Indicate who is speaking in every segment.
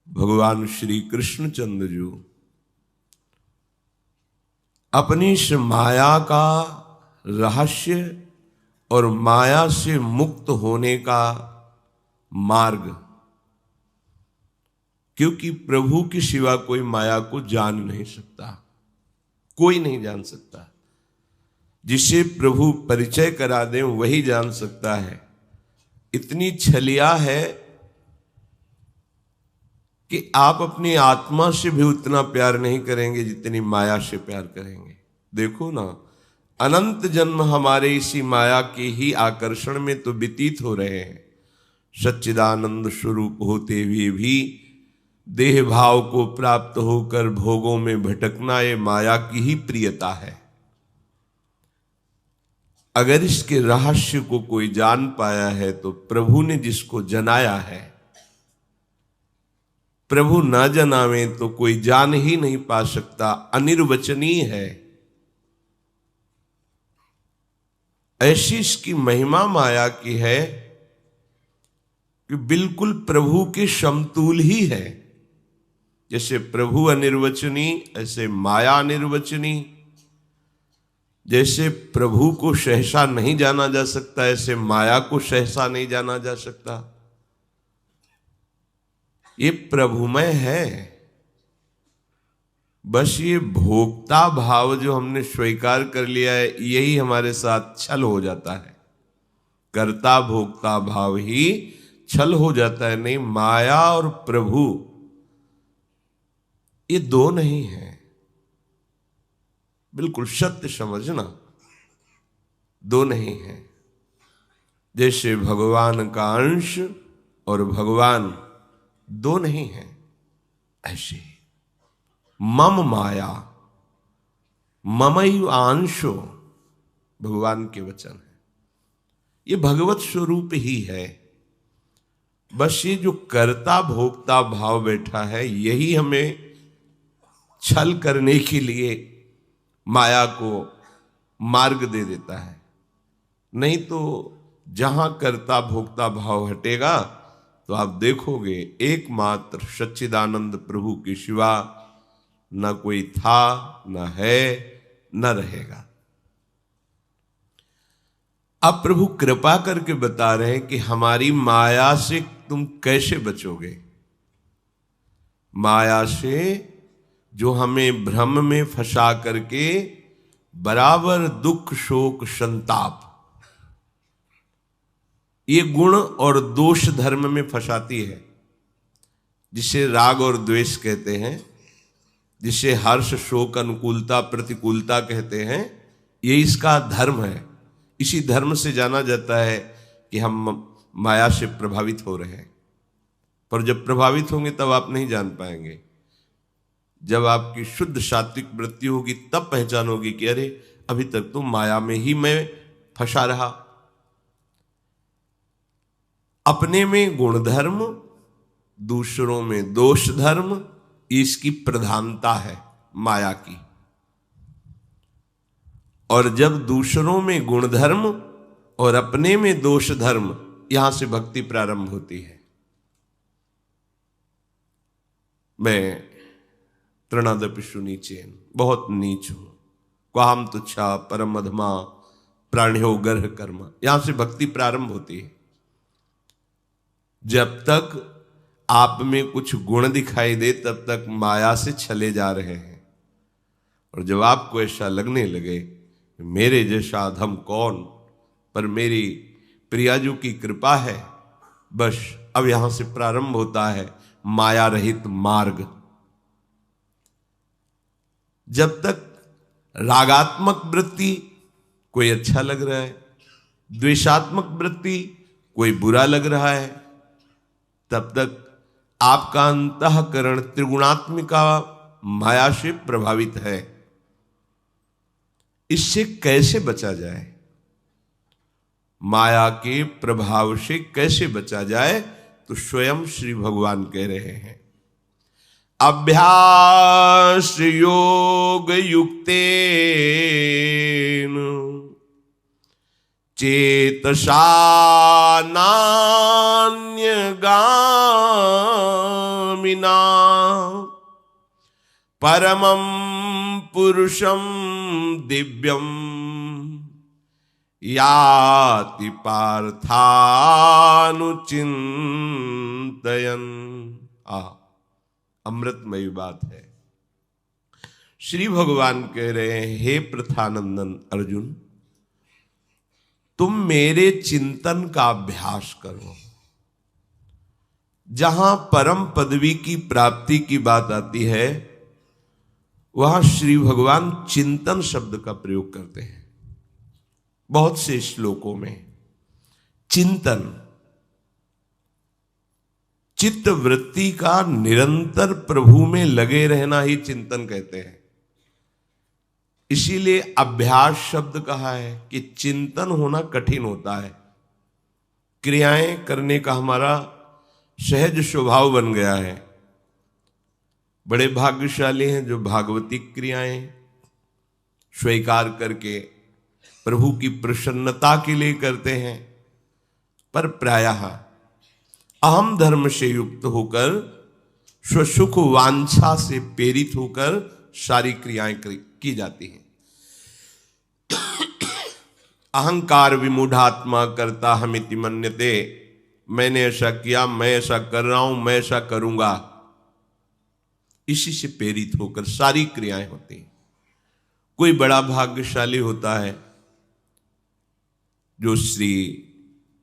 Speaker 1: भगवान श्री कृष्णचंद्र जी अपनी इस माया का रहस्य और माया से मुक्त होने का मार्ग, क्योंकि प्रभु की सिवा कोई माया को जान नहीं सकता, कोई नहीं जान सकता। जिसे प्रभु परिचय करा दें वही जान सकता है। इतनी छलिया है कि आप अपनी आत्मा से भी उतना प्यार नहीं करेंगे जितनी माया से प्यार करेंगे। देखो ना, अनंत जन्म हमारे इसी माया के ही आकर्षण में तो व्यतीत हो रहे हैं। सच्चिदानंद स्वरूप होते हुए भी देह भाव को प्राप्त होकर भोगों में भटकना ये माया की ही प्रियता है। अगर इसके रहस्य को कोई जान पाया है तो प्रभु ने जिसको जनाया है, प्रभु ना जनावे तो कोई जान ही नहीं पा सकता, अनिर्वचनीय है। ऐसी इसकी महिमा माया की है कि बिल्कुल प्रभु के समतुल ही है। जैसे प्रभु अनिर्वचनीय ऐसे माया अनिर्वचनीय। जैसे प्रभु को सहसा नहीं जाना जा सकता ऐसे माया को सहसा नहीं जाना जा सकता। ये प्रभुमय है। बस ये भोक्ता भाव जो हमने स्वीकार कर लिया है यही हमारे साथ छल हो जाता है। कर्ता भोक्ता भाव ही छल हो जाता है। नहीं, माया और प्रभु ये दो नहीं है। बिल्कुल सत्य समझना, दो नहीं है। जैसे भगवान का अंश और भगवान दो नहीं है, ऐसे मम माया ममैव अंशो भगवान के वचन है। ये भगवत स्वरूप ही है। बस ये जो कर्ता भोक्ता भाव बैठा है यही हमें छल करने के लिए माया को मार्ग दे देता है। नहीं तो जहां कर्ता भोक्ता भाव हटेगा तो आप देखोगे एकमात्र सच्चिदानंद प्रभु के सिवा न कोई था, न है, न रहेगा। अब प्रभु कृपा करके बता रहे हैं कि हमारी माया से तुम कैसे बचोगे। माया से जो हमें भ्रम में फंसा करके बराबर दुख शोक संताप ये गुण और दोष धर्म में फंसाती है, जिसे राग और द्वेष कहते हैं, जिसे हर्ष शोक अनुकूलता प्रतिकूलता कहते हैं। ये इसका धर्म है। इसी धर्म से जाना जाता है कि हम माया से प्रभावित हो रहे हैं। पर जब प्रभावित होंगे तब आप नहीं जान पाएंगे। जब आपकी शुद्ध सात्विक वृत्ति होगी तब पहचानोगी कि अरे अभी तक तो माया में ही मैं फंसा रहा। अपने में गुण धर्म, दूसरों में दोष धर्म, इसकी प्रधानता है माया की। और जब दूसरों में गुण धर्म और अपने में दोष धर्म, यहां से भक्ति प्रारंभ होती है। मैं तृणादपिषु नीचेन, बहुत नीच हूं, क्वाहम तुच्छा परम अधमा प्राण्यो गर्ह कर्म, यहां से भक्ति प्रारंभ होती है। जब तक आप में कुछ गुण दिखाई दे तब तक माया से छले जा रहे हैं। और जब आपको ऐसा लगने लगे मेरे जैसा अधम कौन, पर मेरी प्रियाजू की कृपा है, बस अब यहां से प्रारंभ होता है माया रहित मार्ग। जब तक रागात्मक वृत्ति कोई अच्छा लग रहा है, द्वेषात्मक वृत्ति कोई बुरा लग रहा है, तब तक आपका अंतःकरण त्रिगुणात्मिका माया से प्रभावित है। इससे कैसे बचा जाए, माया के प्रभाव से कैसे बचा जाए, तो स्वयं श्री भगवान कह रहे हैं अभ्यास योग युक्तेन चेतसा नान्यगामिनी स्वामिना परमं पुरुषं दिव्यं याति पार्थानुचिंतयन्। अमृतमयी बात है। श्री भगवान कह रहे हैं, हे प्रथानंदन अर्जुन, तुम मेरे चिंतन का अभ्यास करो। जहां परम पदवी की प्राप्ति की बात आती है, वहां श्री भगवान चिंतन शब्द का प्रयोग करते हैं। बहुत से श्लोकों में चिंतन, चित्त वृत्ति का निरंतर प्रभु में लगे रहना ही चिंतन कहते हैं। इसीलिए अभ्यास शब्द कहा है कि चिंतन होना कठिन होता है। क्रियाएं करने का हमारा सहज स्वभाव बन गया है। बड़े भाग्यशाली हैं जो भागवती क्रियाएं स्वीकार करके प्रभु की प्रसन्नता के लिए करते हैं, पर प्रायः अहम धर्म से युक्त होकर स्वसुख वांछा से प्रेरित होकर सारी क्रियाएं की जाती हैं। अहंकार विमूढ़ात्मा करता हमिति मन्यते, मैंने ऐसा किया, मैं ऐसा कर रहा हूं, मैं ऐसा करूंगा, इसी से प्रेरित होकर सारी क्रियाएं होती हैं। कोई बड़ा भाग्यशाली होता है जो श्री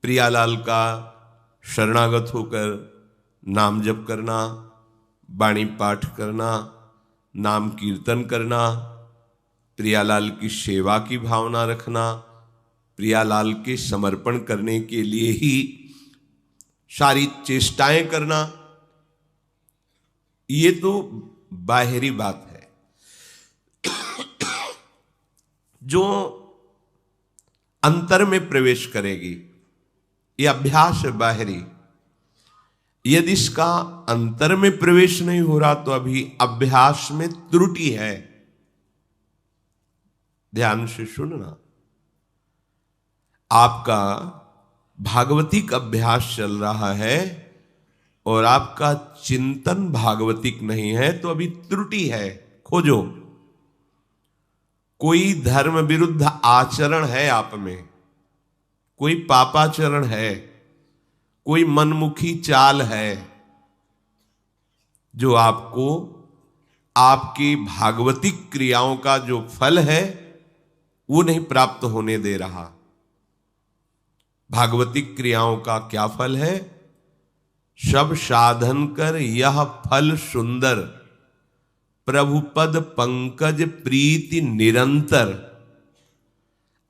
Speaker 1: प्रियालाल का शरणागत होकर नाम जप करना, वाणी पाठ करना, नाम कीर्तन करना, प्रियालाल की सेवा की भावना रखना, प्रियालाल के समर्पण करने के लिए ही सारी चेष्टाएं करना, ये तो बाहरी बात है। जो अंतर में प्रवेश करेगी, ये अभ्यास है बाहरी। यदि इसका अंतर में प्रवेश नहीं हो रहा तो अभी अभ्यास में त्रुटि है। ध्यान से सुनना, आपका भागवतिक अभ्यास चल रहा है और आपका चिंतन भागवतिक नहीं है तो अभी त्रुटि है। खोजो, कोई धर्म विरुद्ध आचरण है आप में, कोई पापाचरण है, कोई मनमुखी चाल है जो आपको आपकी भागवतिक क्रियाओं का जो फल है वो नहीं प्राप्त होने दे रहा। भागवतिक क्रियाओं का क्या फल है? सब साधन कर यह फल सुंदर, प्रभुपद पंकज प्रीति निरंतर।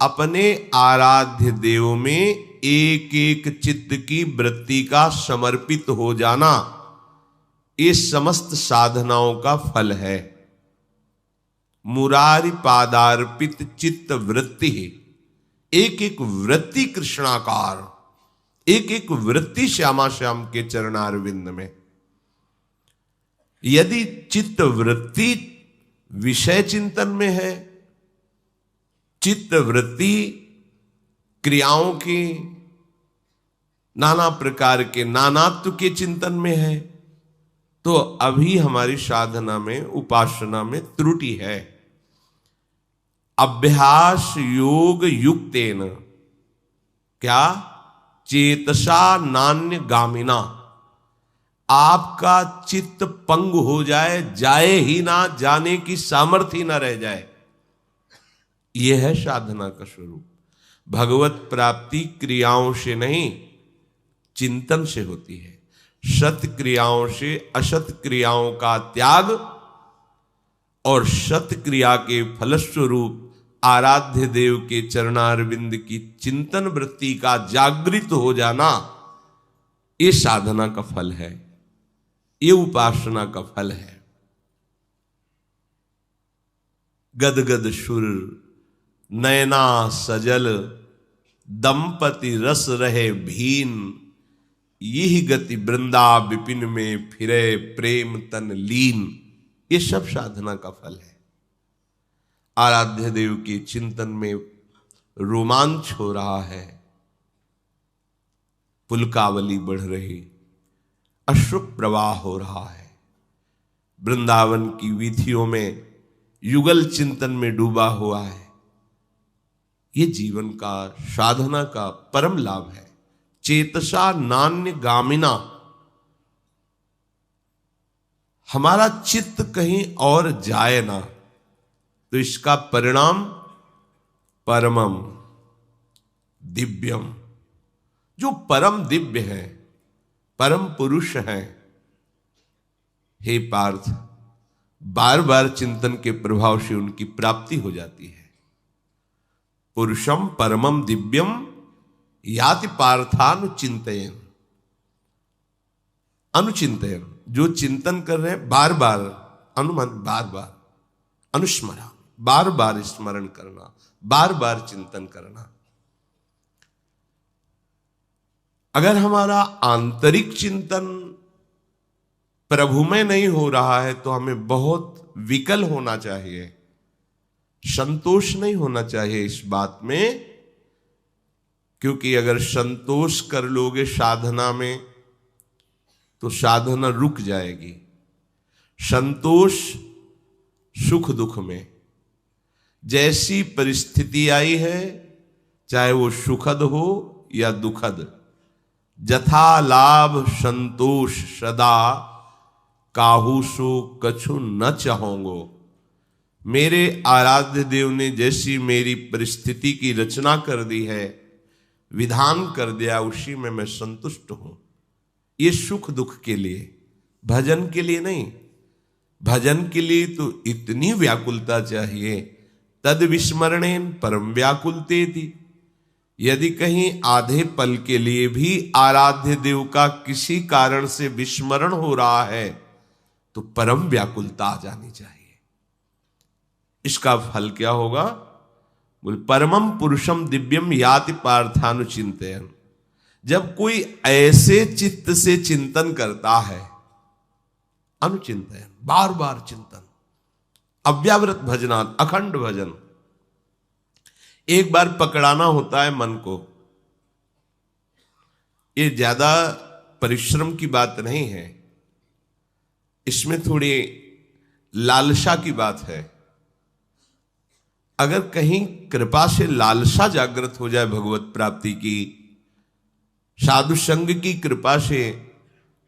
Speaker 1: अपने आराध्य देव में एक एक चित्त की वृत्ति का समर्पित हो जाना, ये समस्त साधनाओं का फल है। मुरारी पादार्पित चित्त वृत्ति, एक एक वृत्ति कृष्णाकार, एक एक वृत्ति श्यामा श्याम के चरणारविंद में। यदि चित्त वृत्ति विषय चिंतन में है, चित्त वृत्ति क्रियाओं की नाना प्रकार के नानात्व के चिंतन में है, तो अभी हमारी साधना में, उपासना में त्रुटि है। अभ्यास योग युक्तेन क्या चेतसा नान्य गामिना, आपका चित्त पंग हो जाए, जाए ही ना, जाने की सामर्थ्य ही ना रह जाए, यह है साधना का स्वरूप। भगवत प्राप्ति क्रियाओं से नहीं, चिंतन से होती है। सत क्रियाओं से असत क्रियाओं का त्याग और सत क्रिया के फलस्वरूप आराध्य देव के चरणारविंद की चिंतन वृत्ति का जागृत हो जाना, ये साधना का फल है, ये उपासना का फल है। गदगद सुर नयना सजल, दंपति रस रहे भीन, यही गति वृंदा विपिन में फिरे प्रेम तन लीन। ये सब साधना का फल है। आराध्य देव के चिंतन में रोमांच हो रहा है, पुलकावली बढ़ रही, अश्रु प्रवाह हो रहा है। वृंदावन की वीथियों में युगल चिंतन में डूबा हुआ है। ये जीवन का, साधना का परम लाभ है। चेतसा नान्य गामिना, हमारा चित्त कहीं और जाए ना, तो इसका परिणाम परमम दिव्यम, जो परम दिव्य है, परम पुरुष है, हे पार्थ, बार बार चिंतन के प्रभाव से उनकी प्राप्ति हो जाती है। पुरुषम परमम दिव्यम याति पार्थानुचिंतयन, अनुचिंतयन, जो चिंतन कर रहे हैं बार बार, अनुमान बार बार, अनुस्मरण, बार बार स्मरण करना, बार बार चिंतन करना। अगर हमारा आंतरिक चिंतन प्रभु में नहीं हो रहा है तो हमें बहुत विकल होना चाहिए, संतोष नहीं होना चाहिए इस बात में, क्योंकि अगर संतोष कर लोगे साधना में तो साधना रुक जाएगी। संतोष सुख दुख में, जैसी परिस्थिति आई है, चाहे वो सुखद हो या दुखद, जथा लाभ संतोष सदा, काहू सो कछु न चाहोंगो। मेरे आराध्य देव ने जैसी मेरी परिस्थिति की रचना कर दी है, विधान कर दिया, उसी में मैं संतुष्ट हूं। ये सुख दुख के लिए, भजन के लिए नहीं। भजन के लिए तो इतनी व्याकुलता चाहिए, तद विस्मरणेन परम व्याकुलते थी। यदि कहीं आधे पल के लिए भी आराध्य देव का किसी कारण से विस्मरण हो रहा है तो परम व्याकुलता आ जानी चाहिए। इसका फल क्या होगा? बोल परमम पुरुषम दिव्यम याति पार्थानुचिंतयन। जब कोई ऐसे चित्त से चिंतन करता है, अनुचिंतयन, बार बार चिंतन, अव्यावृत भजनात्, अखंड भजन। एक बार पकड़ाना होता है मन को। ये ज्यादा परिश्रम की बात नहीं है, इसमें थोड़ी लालसा की बात है। अगर कहीं कृपा से लालसा जागृत हो जाए भगवत प्राप्ति की, साधु संग की कृपा से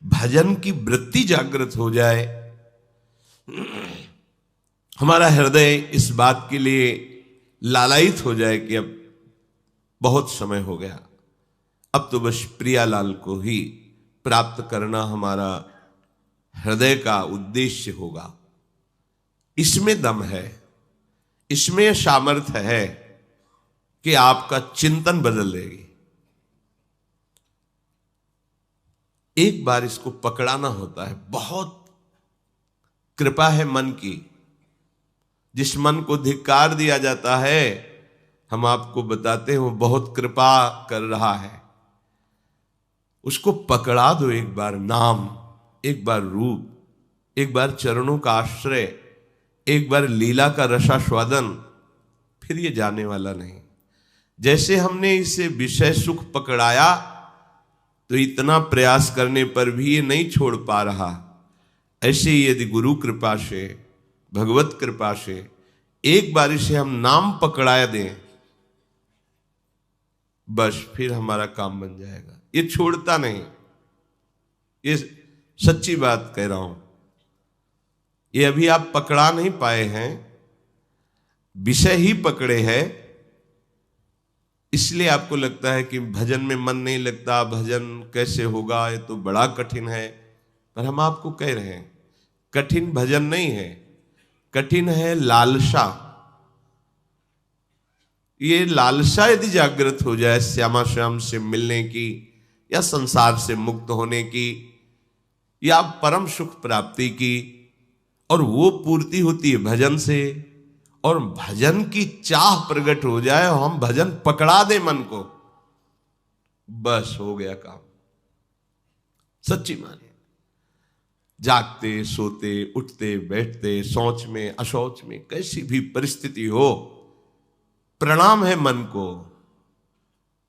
Speaker 1: भजन की वृत्ति जागृत हो जाए, हमारा हृदय इस बात के लिए लालायित हो जाए कि अब बहुत समय हो गया, अब तो बस प्रियालाल को ही प्राप्त करना हमारा हृदय का उद्देश्य होगा। इसमें दम है, इसमें सामर्थ्य है कि आपका चिंतन बदल देगी। एक बार इसको पकड़ाना होता है। बहुत कृपा है मन की। जिस मन को धिक्कार दिया जाता है, हम आपको बताते हैं वो बहुत कृपा कर रहा है। उसको पकड़ा दो एक बार नाम, एक बार रूप, एक बार चरणों का आश्रय, एक बार लीला का रसास्वादन, फिर ये जाने वाला नहीं। जैसे हमने इसे विषय सुख पकड़ाया तो इतना प्रयास करने पर भी ये नहीं छोड़ पा रहा, ऐसे ही यदि गुरु कृपा से, भगवत कृपा से एक बार इसे हम नाम पकड़ा दें, बस फिर हमारा काम बन जाएगा। ये छोड़ता नहीं, ये सच्ची बात कह रहा हूं। ये अभी आप पकड़ा नहीं पाए हैं, विषय ही पकड़े हैं, इसलिए आपको लगता है कि भजन में मन नहीं लगता, भजन कैसे होगा, ये तो बड़ा कठिन है। पर हम आपको कह रहे हैं कठिन भजन नहीं है, कठिन है लालसा। ये लालसा यदि जागृत हो जाए श्यामा श्याम से मिलने की, या संसार से मुक्त होने की, या परम सुख प्राप्ति की, और वो पूर्ति होती है भजन से, और भजन की चाह प्रकट हो जाए, हम भजन पकड़ा दे मन को, बस हो गया काम। सच्ची माने, जागते सोते उठते बैठते, शौच में अशौच में, कैसी भी परिस्थिति हो, प्रणाम है मन को,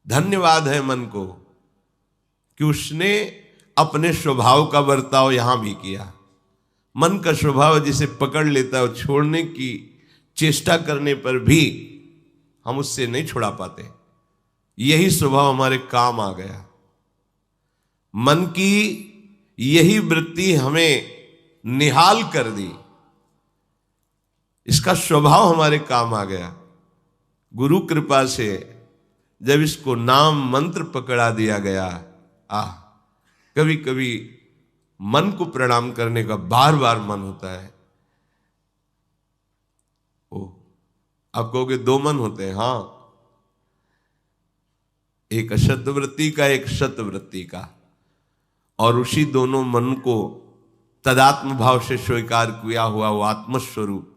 Speaker 1: धन्यवाद है मन को कि उसने अपने स्वभाव का बर्ताव यहां भी किया। मन का स्वभाव जिसे पकड़ लेता है, छोड़ने की चेष्टा करने पर भी हम उससे नहीं छुड़ा पाते। यही स्वभाव हमारे काम आ गया। मन की यही वृत्ति हमें निहाल कर दी, इसका स्वभाव हमारे काम आ गया। गुरु कृपा से जब इसको नाम मंत्र पकड़ा दिया गया, कभी कभी मन को प्रणाम करने का बार बार मन होता है। आप कहोगे दो मन होते हैं? हाँ, एक अशत वृत्ति का, एक शत वृत्ति का, और उसी दोनों मन को तदात्म भाव से स्वीकार किया हुआ वो आत्मस्वरूप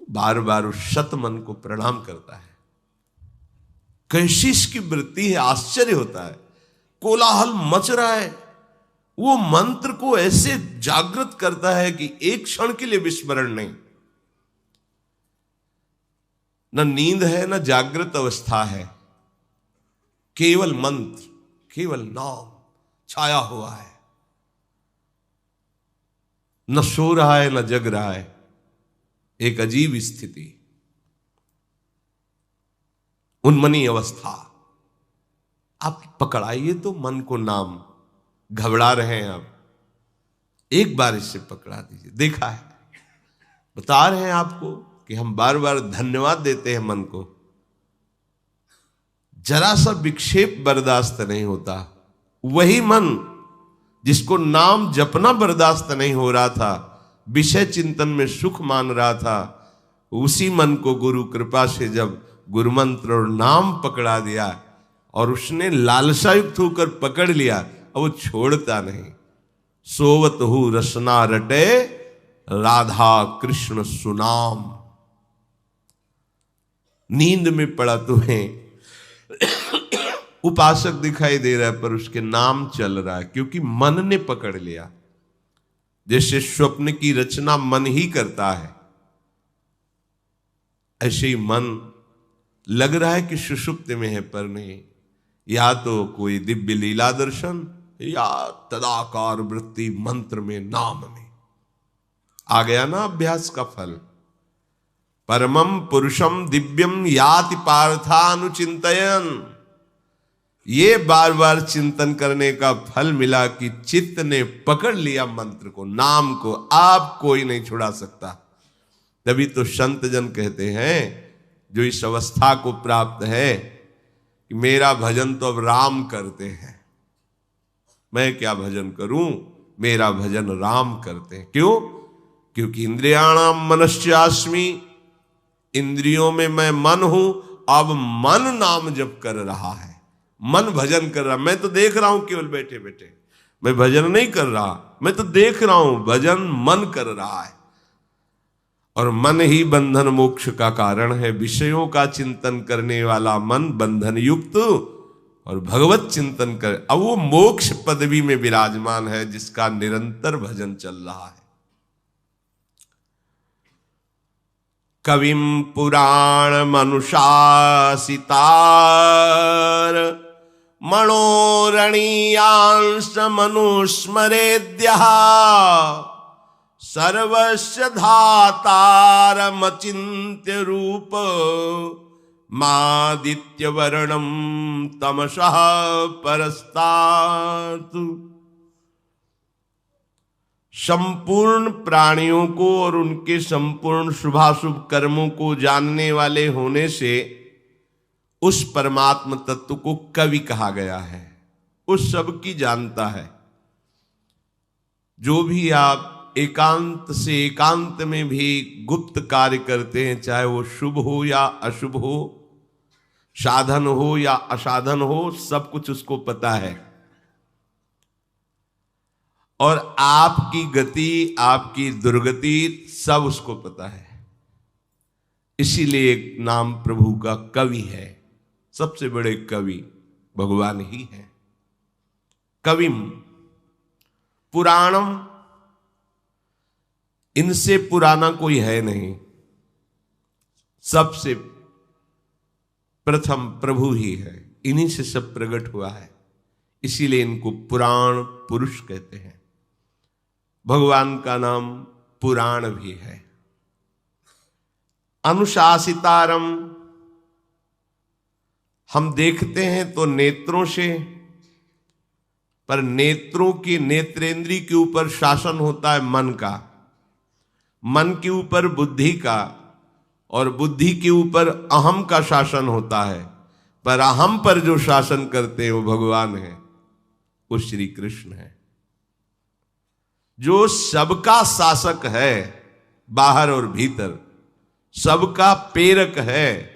Speaker 1: बार बार उस शत मन को प्रणाम करता है। कैसी इसकी वृत्ति है, आश्चर्य होता है। कोलाहल मच रहा है, वो मंत्र को ऐसे जागृत करता है कि एक क्षण के लिए विस्मरण नहीं। न नींद है, न जागृत अवस्था है, केवल मंत्र, केवल नाम छाया हुआ है। न सो रहा है, न जग रहा है, एक अजीब स्थिति, उन्मनी अवस्था। आप पकड़ाइए तो मन को नाम, घबरा रहे हैं आप, एक बार इससे पकड़ा दीजिए। देखा है, बता रहे हैं आपको कि हम बार बार धन्यवाद देते हैं मन को, जरा सा विक्षेप बर्दाश्त नहीं होता। वही मन जिसको नाम जपना बर्दाश्त नहीं हो रहा था, विषय चिंतन में सुख मान रहा था, उसी मन को गुरु कृपा से जब गुरु मंत्र और नाम पकड़ा दिया और उसने लालसा युक्त होकर पकड़ लिया, अब वो छोड़ता नहीं। सोवत हूं रसना रटे, राधा कृष्ण सुनाम। नींद में पड़ा तुम्हें उपासक दिखाई दे रहा है, पर उसके नाम चल रहा है, क्योंकि मन ने पकड़ लिया। जैसे स्वप्न की रचना मन ही करता है, ऐसे ही मन लग रहा है कि सुषुप्ति में है, पर नहीं। या तो कोई दिव्य लीला दर्शन, या तदाकार वृत्ति मंत्र में, नाम में आ गया ना अभ्यास का फल। परमम पुरुषम दिव्यम याति पार्थानुचिंतयन। ये बार बार चिंतन करने का फल मिला कि चित्त ने पकड़ लिया मंत्र को, नाम को, आप कोई नहीं छुड़ा सकता। तभी तो संत जन कहते हैं, जो इस अवस्था को प्राप्त है, कि मेरा भजन तो अब राम करते हैं। मैं क्या भजन करूं, मेरा भजन राम करते हैं। क्यों? क्योंकि इंद्रियाणाम मनश्चास्मि, इंद्रियों में मैं मन हूं, अब मन नाम जप कर रहा है, मन भजन कर रहा। मैं तो देख रहा हूं केवल बैठे बैठे, मैं भजन नहीं कर रहा, मैं तो देख रहा हूं, भजन मन कर रहा है। और मन ही बंधन मोक्ष का कारण है। विषयों का चिंतन करने वाला मन बंधन युक्त और भगवत चिंतन कर, अब वो मोक्ष पदवी में विराजमान है, जिसका निरंतर भजन चल रहा है। कविम पुराण मनुषासितार मनोरणीयांश मनुस्मरेद्यः सर्वस्य धातारमचिन्त्य रूप मादित्य वर्णम तमसः परस्तात्। संपूर्ण प्राणियों को और उनके संपूर्ण शुभाशुभ कर्मों को जानने वाले होने से उस परमात्म तत्व को कवि कहा गया है। उस सब की जानता है। जो भी आप एकांत से एकांत में भी गुप्त कार्य करते हैं, चाहे वो शुभ हो या अशुभ हो, साधन हो या असाधन हो, सब कुछ उसको पता है। और आपकी गति, आपकी दुर्गति सब उसको पता है। इसीलिए एक नाम प्रभु का कवि है। सबसे बड़े कवि भगवान ही है। कविम पुराणम, इनसे पुराना कोई है नहीं। सबसे प्रथम प्रभु ही है, इन्हीं से सब प्रकट हुआ है। इसीलिए इनको पुराण पुरुष कहते हैं। भगवान का नाम पुराण भी है। अनुशासितारम, हम देखते हैं तो नेत्रों से, पर नेत्रों की नेत्रेंद्री के ऊपर शासन होता है मन का, मन के ऊपर बुद्धि का, और बुद्धि के ऊपर अहम का शासन होता है। पर अहम पर जो शासन करते हैं वो भगवान है, वो श्री कृष्ण है, जो सबका शासक है, बाहर और भीतर, सबका प्रेरक है,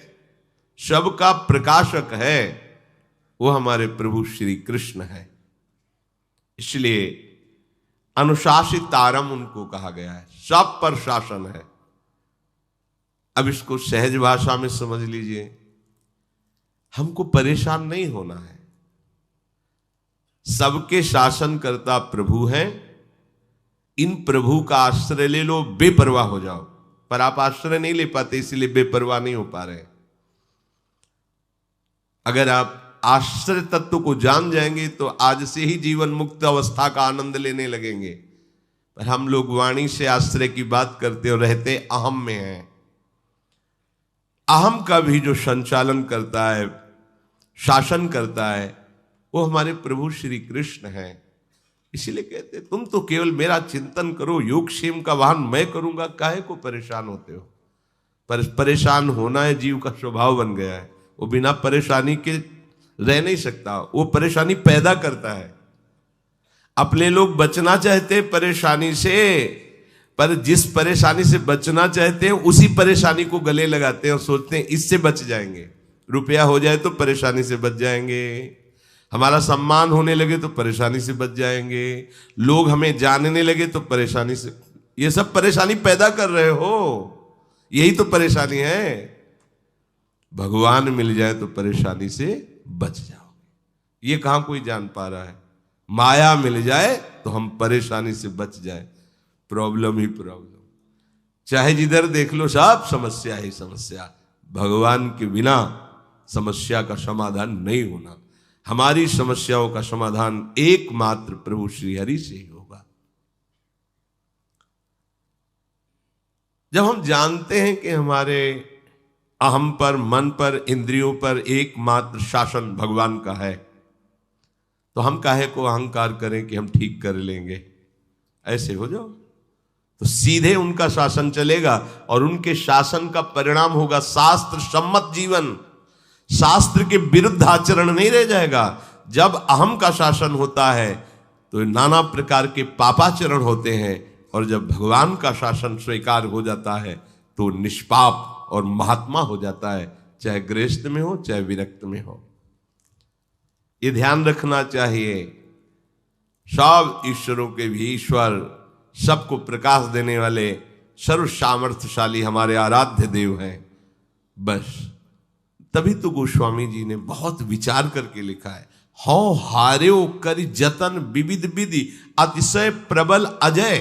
Speaker 1: सबका प्रकाशक है, वो हमारे प्रभु श्री कृष्ण है। इसलिए अनुशासितारम उनको कहा गया है, सब पर शासन है। अब इसको सहज भाषा में समझ लीजिए, हमको परेशान नहीं होना है। सबके शासनकर्ता प्रभु हैं, इन प्रभु का आश्रय ले लो, बेपरवाह हो जाओ। पर आप आश्रय नहीं ले पाते, इसलिए बेपरवाह नहीं हो पा रहे। अगर आप आश्रय तत्व को जान जाएंगे तो आज से ही जीवन मुक्त अवस्था का आनंद लेने लगेंगे। पर हम लोग वाणी से आश्रय की बात करते और रहते अहम में हैं। अहम का भी जो संचालन करता है, शासन करता है, वो हमारे प्रभु श्री कृष्ण हैं। इसीलिए कहते तुम तो केवल मेरा चिंतन करो, योगक्षेम का वाहन मैं करूंगा, काहे को परेशान होते हो। पर परेशान होना है जीव का स्वभाव बन गया है, वो बिना परेशानी के रह नहीं सकता, वो परेशानी पैदा करता है। अपने लोग बचना चाहते परेशानी से, पर जिस परेशानी से बचना चाहते हैं उसी परेशानी को गले लगाते हैं और सोचते हैं इससे बच जाएंगे। रुपया हो जाए तो परेशानी से बच जाएंगे, हमारा सम्मान होने लगे तो परेशानी से बच जाएंगे, लोग हमें जानने लगे तो परेशानी से। ये सब परेशानी पैदा कर रहे हो, यही तो परेशानी है। भगवान मिल जाए तो परेशानी से बच जाओ, ये कहां कोई जान पा रहा है। माया मिल जाए तो हम परेशानी से बच जाए, प्रॉब्लम ही प्रॉब्लम। चाहे जिधर देख लो सब समस्या ही समस्या। भगवान के बिना समस्या का समाधान नहीं होना। हमारी समस्याओं का समाधान एकमात्र प्रभु श्री हरि से ही होगा। जब हम जानते हैं कि हमारे अहम पर, मन पर, इंद्रियों पर एकमात्र शासन भगवान का है, तो हम काहे को अहंकार करें कि हम ठीक कर लेंगे। ऐसे हो जाओ तो सीधे उनका शासन चलेगा और उनके शासन का परिणाम होगा शास्त्र सम्मत जीवन। शास्त्र के विरुद्ध आचरण नहीं रह जाएगा। जब अहम का शासन होता है तो नाना प्रकार के पापाचरण होते हैं, और जब भगवान का शासन स्वीकार हो जाता है तो निष्पाप और महात्मा हो जाता है, चाहे गृहस्थ में हो चाहे विरक्त में हो। ये ध्यान रखना चाहिए। सब ईश्वरों के भी ईश्वर, सबको प्रकाश देने वाले सर्व सामर्थ्यशाली हमारे आराध्य देव हैं। बस तभी तो गोस्वामी जी ने बहुत विचार करके लिखा है, हौ हार्यो करि जतन विविध विधि अतिशय प्रबल अजय,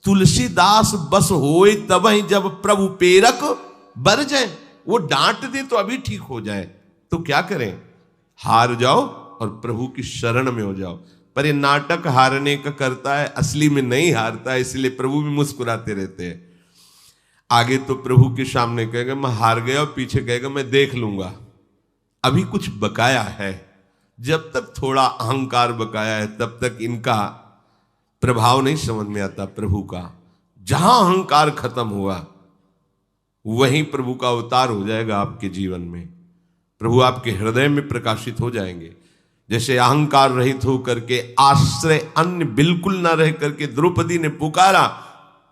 Speaker 1: तुलसीदास बस होए तबहि जब प्रभु पेरक बर जाए। वो डांट दे तो अभी ठीक हो जाए, तो क्या करें, हार जाओ और प्रभु की शरण में हो जाओ। पर ये नाटक हारने का करता है, असली में नहीं हारता है, इसलिए प्रभु भी मुस्कुराते रहते हैं। आगे तो प्रभु के सामने कहेगा मैं हार गया, और पीछे कहेगा मैं देख लूंगा, अभी कुछ बकाया है। जब तक थोड़ा अहंकार बकाया है तब तक इनका प्रभाव नहीं समझ में आता प्रभु का। जहां अहंकार खत्म हुआ वहीं प्रभु का अवतार हो जाएगा आपके जीवन में। प्रभु आपके हृदय में प्रकाशित हो जाएंगे। जैसे अहंकार रहित होकर के आश्रय अन्य बिल्कुल ना रह करके द्रौपदी ने पुकारा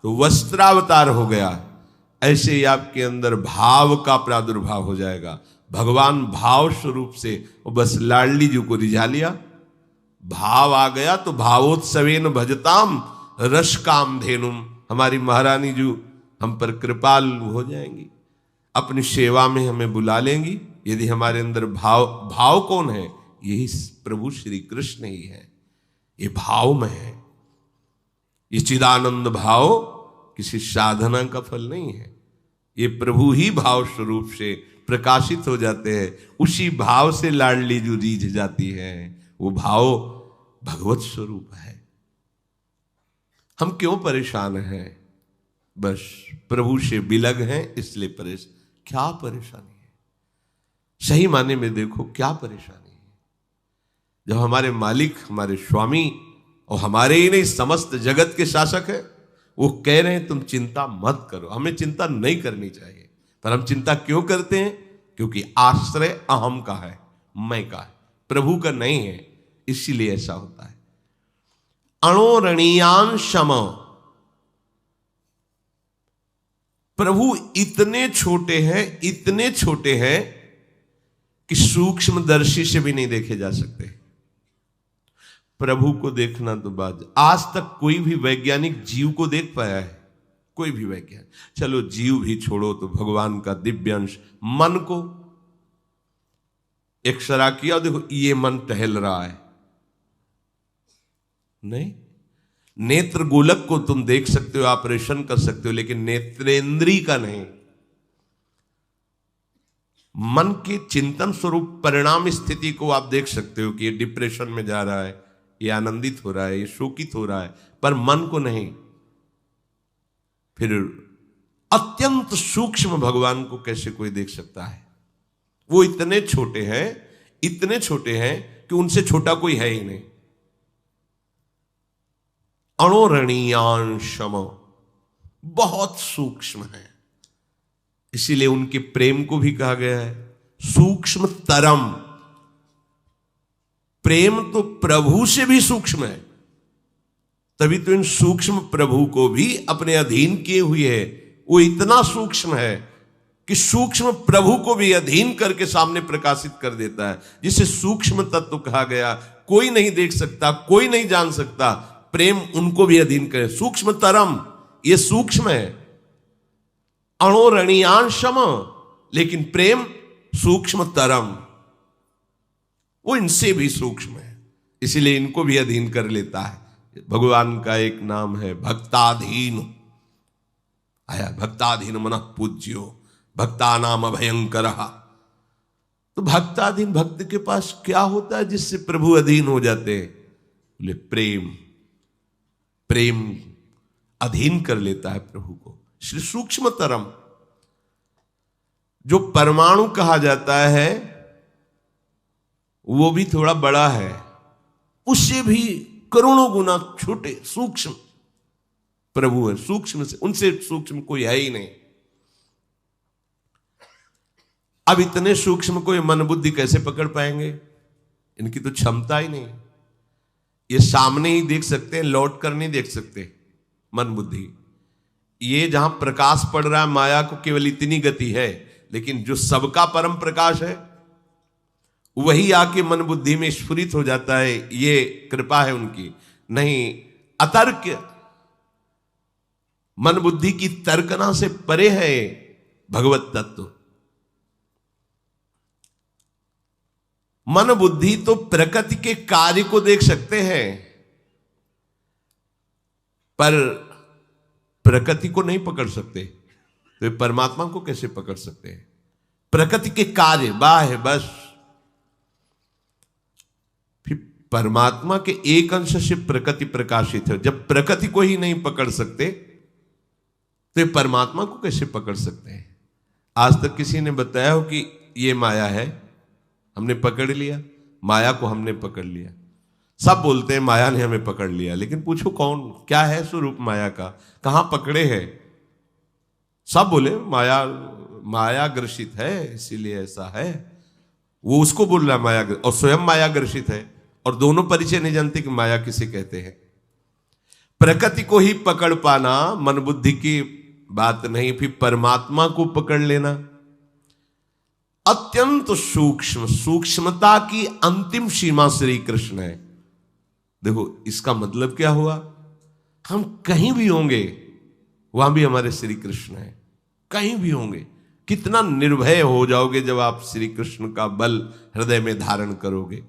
Speaker 1: तो वस्त्रावतार हो गया, ऐसे ही आपके अंदर भाव का प्रादुर्भाव हो जाएगा। भगवान भाव स्वरूप से, वो बस लाडली जी को रिझा लिया, भाव आ गया तो भावोत्सवेन भजताम रस काम धेनुम। हमारी महारानी जी हम पर कृपालु हो जाएंगी, अपनी सेवा में हमें बुला लेंगी यदि हमारे अंदर भाव कौन है, यही प्रभु श्री कृष्ण ही है। ये भाव में है, ये चिदानंद भाव किसी साधना का फल नहीं है। ये प्रभु ही भाव स्वरूप से प्रकाशित हो जाते हैं, उसी भाव से लाडली जो रीझ जाती है, वो भाव भगवत स्वरूप है। हम क्यों परेशान हैं? बस प्रभु से बिलग हैं इसलिए परेशान। क्या परेशानी है? सही माने में देखो क्या परेशानी है? जब हमारे मालिक, हमारे स्वामी और हमारे ही नहीं समस्त जगत के शासक है, वो कह रहे हैं तुम चिंता मत करो। हमें चिंता नहीं करनी चाहिए, पर हम चिंता क्यों करते हैं? क्योंकि आश्रय अहम का है, मैं का है, प्रभु का नहीं है, इसीलिए ऐसा होता है। अणोरणीयान शम, प्रभु इतने छोटे हैं, इतने छोटे हैं कि सूक्ष्मदर्शी से भी नहीं देखे जा सकते। प्रभु को देखना तो बात, आज तक कोई भी वैज्ञानिक जीव को देख पाया है? कोई भी वैज्ञानिक, चलो जीव भी छोड़ो, तो भगवान का दिव्य अंश मन को एक्सरा किया, देखो ये मन टहल रहा है, नहीं। नेत्र गोलक को तुम देख सकते हो, ऑपरेशन कर सकते हो, लेकिन नेत्रेंद्री का नहीं। मन के चिंतन स्वरूप परिणाम स्थिति को आप देख सकते हो कि ये डिप्रेशन में जा रहा है, ये आनंदित हो रहा है, ये शोकित हो रहा है, पर मन को नहीं। फिर अत्यंत सूक्ष्म भगवान को कैसे कोई देख सकता है? वो इतने छोटे हैं, इतने छोटे हैं कि उनसे छोटा कोई है ही नहीं। अणोरणीयांशम, बहुत सूक्ष्म है, इसीलिए उनके प्रेम को भी कहा गया है सूक्ष्म तरम। प्रेम तो प्रभु से भी सूक्ष्म है, तभी तो इन सूक्ष्म प्रभु को भी अपने अधीन किए हुए है। वो इतना सूक्ष्म है कि सूक्ष्म प्रभु को भी अधीन करके सामने प्रकाशित कर देता है, जिसे सूक्ष्म तत्व कहा गया। कोई नहीं देख सकता, कोई नहीं जान सकता, प्रेम उनको भी अधीन करे। सूक्ष्म तरम, ये सूक्ष्म है। अणोरणीयांशम, लेकिन प्रेम सूक्ष्म तरम, वो इनसे भी सूक्ष्म है, इसीलिए इनको भी अधीन कर लेता है। भगवान का एक नाम है भक्ताधीन, आया भक्ताधीन मनः पूज्यो भक्ता नाम अभयंकर। तो भक्ताधीन भक्त के पास क्या होता है जिससे प्रभु अधीन हो जाते हैं? बोले प्रेम। प्रेम अधीन कर लेता है प्रभु को। इसलिए सूक्ष्मतरम, जो परमाणु कहा जाता है वो भी थोड़ा बड़ा है, उससे भी करोड़ों गुना छोटे सूक्ष्म प्रभु है। सूक्ष्म से, उनसे सूक्ष्म कोई है ही नहीं। अब इतने सूक्ष्म को ये मन बुद्धि कैसे पकड़ पाएंगे? इनकी तो क्षमता ही नहीं। ये सामने ही देख सकते हैं, लौट कर नहीं देख सकते मन बुद्धि। ये जहां प्रकाश पड़ रहा है माया को केवल इतनी गति है, लेकिन जो सबका परम प्रकाश है वही आके मन बुद्धि में स्फुरित हो जाता है। ये कृपा है उनकी। नहीं, अतर्क मन बुद्धि की तर्कना से परे है भगवत तत्व। मन बुद्धि तो प्रकृति के कार्य को देख सकते हैं, पर प्रकृति को नहीं पकड़ सकते। तो परमात्मा को कैसे पकड़ सकते हैं? प्रकृति के कार्य बाह्य बस। फिर परमात्मा के एक अंश से प्रकृति प्रकाशित है। जब प्रकृति को ही नहीं पकड़ सकते तो ये परमात्मा को कैसे पकड़ सकते हैं? आज तक किसी ने बताया हो कि ये माया है, हमने पकड़ लिया, माया को हमने पकड़ लिया। सब बोलते हैं माया ने हमें पकड़ लिया, लेकिन पूछो कौन, क्या है स्वरूप माया का, कहां पकड़े हैं? सब बोले माया, माया ग्रसित है इसीलिए ऐसा है। वो उसको बोल रहा है माया, और स्वयं माया ग्रसित है, और दोनों परिचय नहीं जानते कि माया किसे कहते हैं। प्रकृति को ही पकड़ पाना मन बुद्धि की बात नहीं, फिर परमात्मा को पकड़ लेना अत्यंत सूक्ष्म। सूक्ष्मता की अंतिम सीमा श्री कृष्ण है। देखो इसका मतलब क्या हुआ? हम कहीं भी होंगे वहां भी हमारे श्री कृष्ण है। कहीं भी होंगे, कितना निर्भय हो जाओगे जब आप श्री कृष्ण का बल हृदय में धारण करोगे।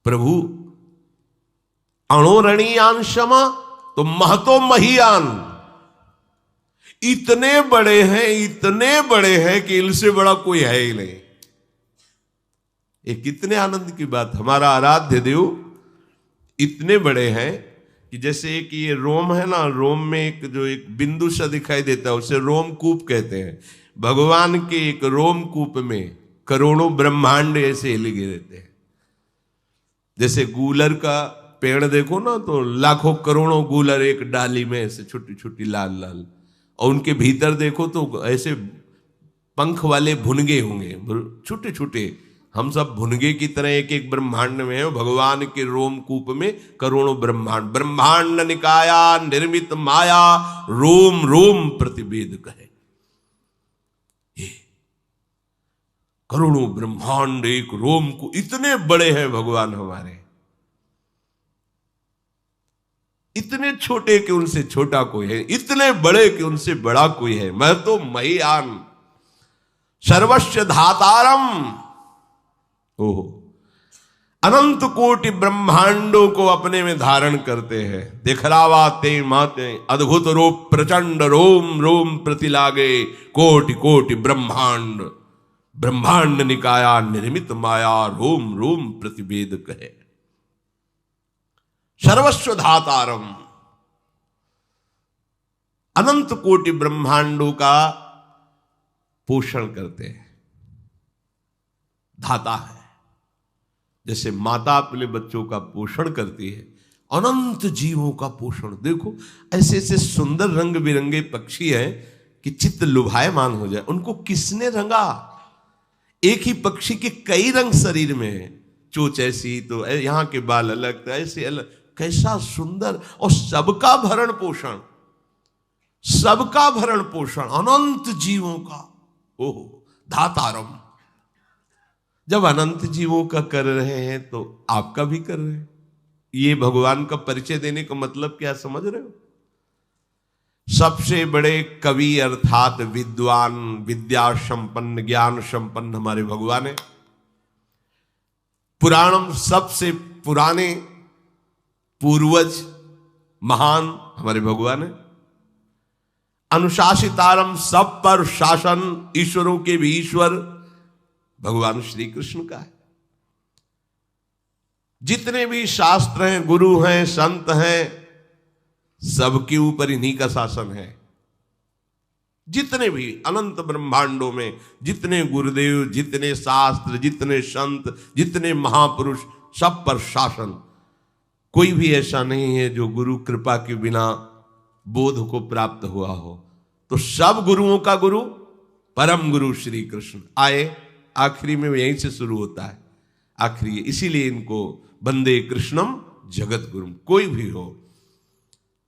Speaker 1: प्रभु अणोरणीयान क्षमा तो महतो महियान, इतने बड़े हैं, इतने बड़े हैं कि इनसे बड़ा कोई है ही नहीं। ये कितने आनंद की बात। हमारा आराध्य देव इतने बड़े हैं कि जैसे एक ये रोम है ना, रोम में एक जो एक बिंदु सा दिखाई देता है उसे रोमकूप कहते हैं। भगवान के एक रोमकूप में करोड़ों ब्रह्मांड ऐसे लगे रहते हैं। जैसे गूलर का पेड़ देखो ना तो लाखों करोड़ों गूलर एक डाली में ऐसे छोटी छोटी लाल लाल, और उनके भीतर देखो तो ऐसे पंख वाले भुनगे होंगे छोटे छोटे। हम सब भुनगे की तरह एक एक ब्रह्मांड में है। भगवान के रोमकूप में करोड़ों ब्रह्मांड, ब्रह्मांड निकाया निर्मित माया रोम रोम प्रतिवेद कहे। ये करोड़ों ब्रह्मांड एक रोम को, इतने बड़े हैं भगवान हमारे, इतने छोटे कि उनसे छोटा कोई है, इतने बड़े कि उनसे बड़ा कोई है। मैं तो महीयान सर्वस्व धातारम। ओहो, अनंत कोटि ब्रह्मांडों को अपने में धारण करते हैं। दिखलावा ते माते अद्भुत रूप प्रचंड रोम रोम प्रतिलागे कोटि कोटि ब्रह्मांड, ब्रह्मांड निकाया निर्मित माया रोम रोम प्रतिवेद कहे। सर्वस्व धातारम, अनंत कोटि ब्रह्मांडों का पोषण करते हैं। धाता है, जैसे माता अपने बच्चों का पोषण करती है, अनंत जीवों का पोषण। देखो ऐसे ऐसे सुंदर रंग बिरंगे पक्षी हैं कि चित्त लुभायमान हो जाए। उनको किसने रंगा? एक ही पक्षी के कई रंग शरीर में है। चोंच ऐसी तो यहां के बाल अलग तो ऐसे अलग, कैसा सुंदर। और सबका भरण पोषण, सबका भरण पोषण अनंत जीवों का। ओहो, धातारम। जब अनंत जीवों का कर रहे हैं तो आपका भी कर रहे हैं। ये भगवान का परिचय देने का मतलब क्या समझ रहे हो? सबसे बड़े कवि अर्थात विद्वान, विद्या संपन्न, ज्ञान संपन्न हमारे भगवान है। पुराणम, सबसे पुराने पूर्वज महान हमारे भगवान है। अनुशासितारम, सब पर शासन, ईश्वरों के भी ईश्वर भगवान श्री कृष्ण का है। जितने भी शास्त्र हैं, गुरु हैं, संत हैं, सबके ऊपर इन्हीं का शासन है। जितने भी अनंत ब्रह्मांडों में जितने गुरुदेव, जितने शास्त्र, जितने संत, जितने महापुरुष, सब पर शासन। कोई भी ऐसा नहीं है जो गुरु कृपा के बिना बोध को प्राप्त हुआ हो। तो सब गुरुओं का गुरु परम गुरु श्री कृष्ण आए। आखिरी में यहीं से शुरू होता है आखिरी, इसीलिए इनको वंदे कृष्णम जगत गुरु। कोई भी हो,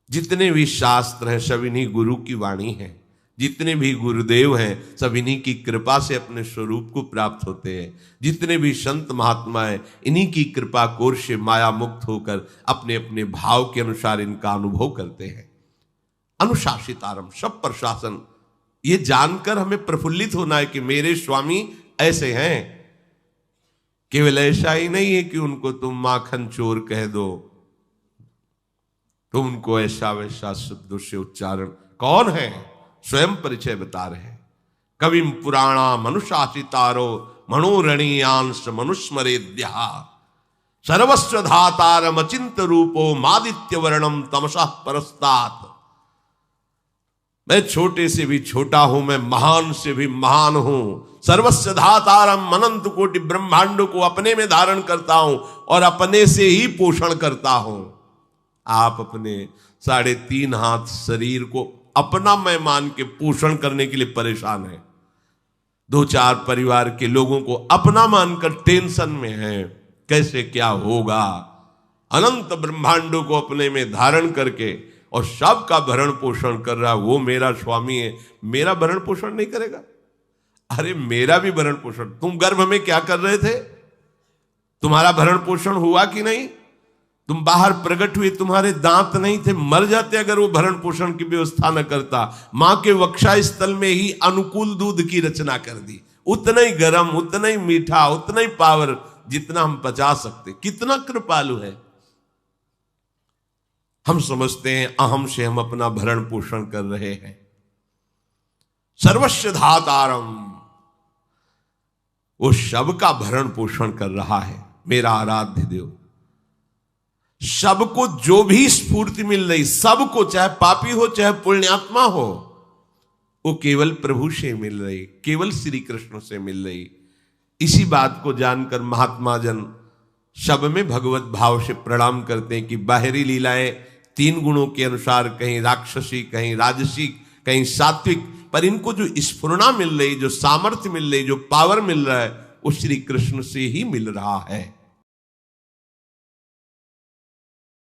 Speaker 1: जितने भी शास्त्र हैं सब इन्हीं गुरु की वाणी है। जितने भी गुरुदेव हैं सब इन्हीं की कृपा से अपने स्वरूप को प्राप्त होते हैं। जितने भी संत महात्मा हैं इन्हीं की कृपा कोर से माया मुक्त होकर अपने अपने भाव के अनुसार इनका अनुभव करते हैं। अनुशासितारम, सब पर शासन। ये जानकर हमें प्रफुल्लित होना है कि मेरे स्वामी ऐसे हैं। केवल ऐसा ही नहीं है कि उनको तुम माखन चोर कह दो, तुम उनको ऐसा वैसा शब्दों से उच्चारण। कौन है? स्वयं परिचय बता रहे हैं। कविम पुराणा मनुशासितारो मनोरणीयांश मनुस्मरेद्या सर्वस्व धातारम अचिंत रूपो मादित्य वर्णम तमसः परस्तात। मैं छोटे से भी छोटा हूं, मैं महान से भी महान हूं। सर्वस्व धातारम, अनंत कोटि ब्रह्मांडों को अपने में धारण करता हूं और अपने से ही पोषण करता हूं। आप अपने 3.5 हाथ शरीर को अपना मैं मान के पोषण करने के लिए परेशान है। 2-4 परिवार के लोगों को अपना मानकर टेंशन में है, कैसे क्या होगा। अनंत ब्रह्मांडों को अपने में धारण करके और सबका भरण पोषण कर रहा, वो मेरा स्वामी है। मेरा भरण पोषण नहीं करेगा? अरे मेरा भी भरण पोषण। तुम गर्भ में क्या कर रहे थे? तुम्हारा भरण पोषण हुआ कि नहीं? तुम बाहर प्रकट हुए, तुम्हारे दांत नहीं थे, मर जाते अगर वो भरण पोषण की व्यवस्था न करता। मां के वक्षा स्थल में ही अनुकूल दूध की रचना कर दी। उतना ही गर्म, उतना ही मीठा, उतना ही पावर जितना हम पचा सकते। कितना कृपालु है। हम समझते हैं अहम से हम अपना भरण पोषण कर रहे हैं। सर्वस्व धातारम, वो सबका भरण पोषण कर रहा है मेरा आराध्य देव। सबको जो भी स्फूर्ति मिल रही, सबको, चाहे पापी हो चाहे पुण्यात्मा हो, वो केवल प्रभु से मिल रही, केवल श्री कृष्ण से मिल रही। इसी बात को जानकर महात्मा जन सब में भगवत भाव से प्रणाम करते हैं कि बाहरी लीलाएं 3 गुणों के अनुसार, कहीं राक्षसी, कहीं राजसी, कहीं सात्विक, पर इनको जो स्फुरना मिल रही, जो सामर्थ्य मिल रही, जो पावर मिल रहा है, वो श्री कृष्ण से ही मिल रहा है।